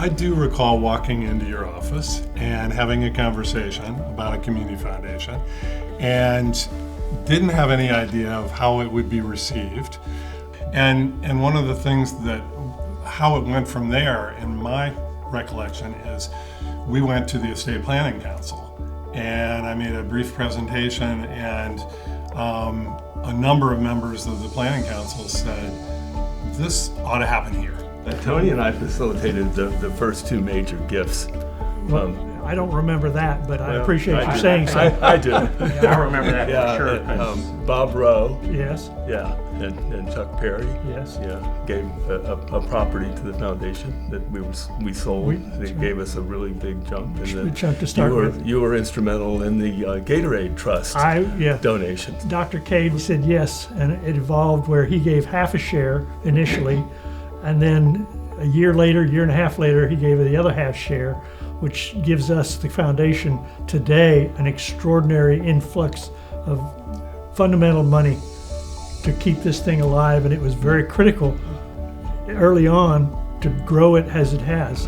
I do recall walking into your office and having a conversation about a community foundation, and didn't have any idea of how it would be received. And one of the things that, how it went from there, in my recollection, is we went to the Estate Planning Council, and I made a brief presentation, and a number of members of the Planning Council said, this ought to happen here. Tony and I facilitated the first two major gifts. I don't remember that, but I appreciate you saying so. I do. I remember that for sure. Bob Rowe. Yes. Yeah, and Chuck Perry. Yes. Yeah, gave a property to the foundation that we sold. They gave us a really big chunk. And Good chunk to start with. You were instrumental in the Gatorade Trust donation. Dr. Cade said yes, and it evolved where he gave half a share initially, and then a year and a half later, he gave the other half share, which gives us, the foundation today, an extraordinary influx of fundamental money to keep this thing alive. And it was very critical early on to grow it as it has.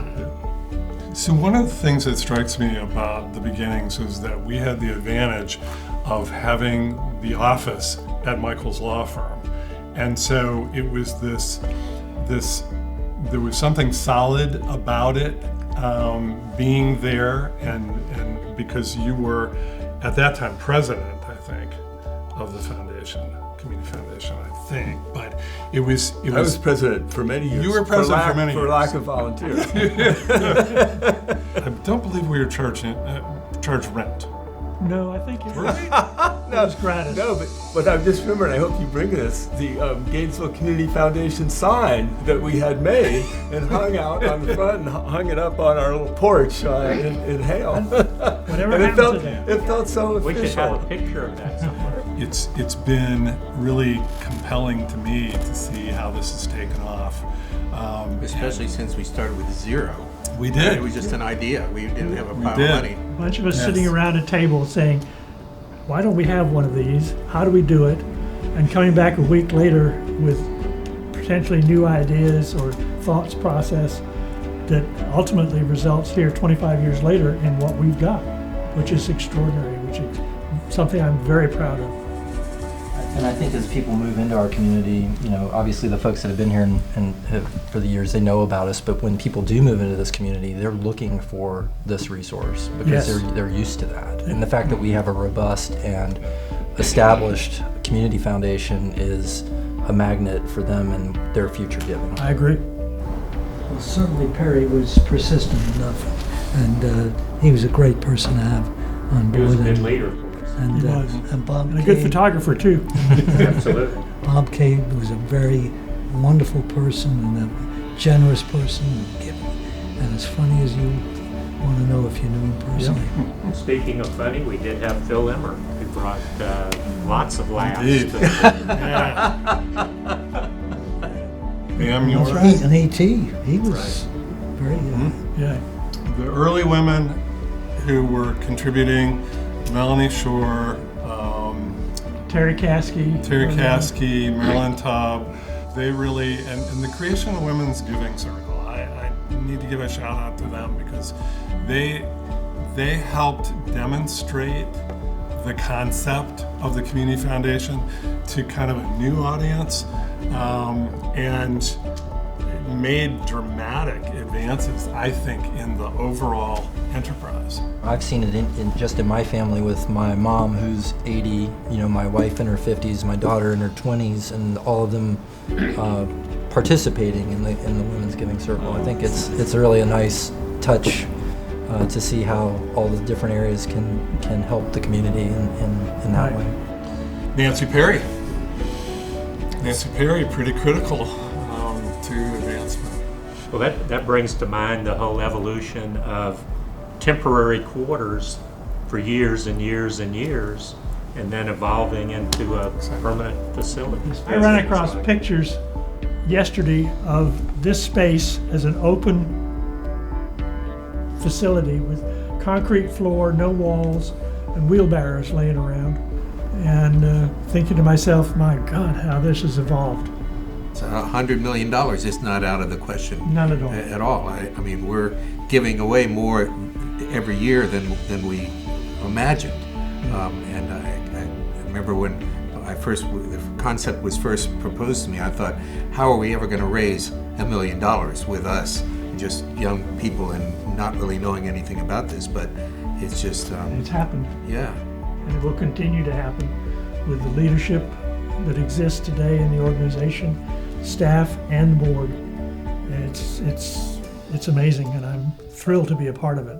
So one of the things that strikes me about the beginnings is that we had the advantage of having the office at Michael's law firm. And so it was there was something solid about it, being there, and because you were at that time president, I think, of the foundation, community foundation, I think. But it was. I was president for many years. You were president for many years. For lack of volunteers. I don't believe we were charged rent. No, I think it was gratis. No, but I've just remembered, I hope you bring this, the Gainesville Community Foundation sign that we had made and hung out on the front and hung it up on our little porch in Hale. Whatever and happened to that? It felt so official. We should have a picture of that somewhere. It's been really compelling to me to see how this has taken off. Especially since we started with zero. We did. It was just an idea. We didn't have a pile did. of money. A bunch of us sitting around a table saying, why don't we have one of these? How do we do it? And coming back a week later with potentially new ideas or thoughts process that ultimately results here 25 years later in what we've got, which is extraordinary, which is something I'm very proud of. And I think as people move into our community, obviously the folks that have been here and have, for the years, they know about us, but when people do move into this community, they're looking for this resource because they're used to that. And the fact that we have a robust and established community foundation is a magnet for them and their future giving. I agree. Well, certainly Perry was persistent enough, and he was a great person to have on board. He was a good leader for us. And Bob And a good Cade, photographer too. Absolutely. Bob Cade was a very wonderful person and a generous person and giving, and as funny as you want to know if you knew him personally. Speaking of funny, we did have Phil Emmer, who brought lots of laughs. Indeed. Ma'am, yours? That's right, and A.T. He was very Yeah. The early women who were contributing, Melanie Shore, Terry Caskey. Marilyn Taub, they really, and the creation of Women's Giving Circle, I need to give a shout out to them because they helped demonstrate the concept of the Community Foundation to kind of a new audience, and made dramatic advances, I think, in the overall enterprise. I've seen it in my family with my mom, who's 80, my wife in her 50s, my daughter in her 20s, and all of them participating in the Women's Giving Circle. I think it's really a nice touch to see how all the different areas can help the community in that way. Nancy Perry, pretty critical to advancement. Well, that brings to mind the whole evolution of temporary quarters for years and years and years, and then evolving into a permanent facility. I ran across pictures yesterday of this space as an open facility with concrete floor, no walls, and wheelbarrows laying around. And thinking to myself, my God, how this has evolved. So $100 million is not out of the question. None at all. At all. I mean, we're giving away more every year than we imagined. And I remember when the concept was first proposed to me, I thought, how are we ever going to raise $1 million with us, just young people and not really knowing anything about this? But it's just, It's happened, yeah. and it will continue to happen with the leadership that exists today in the organization, staff and board. It's amazing, and I'm thrilled to be a part of it.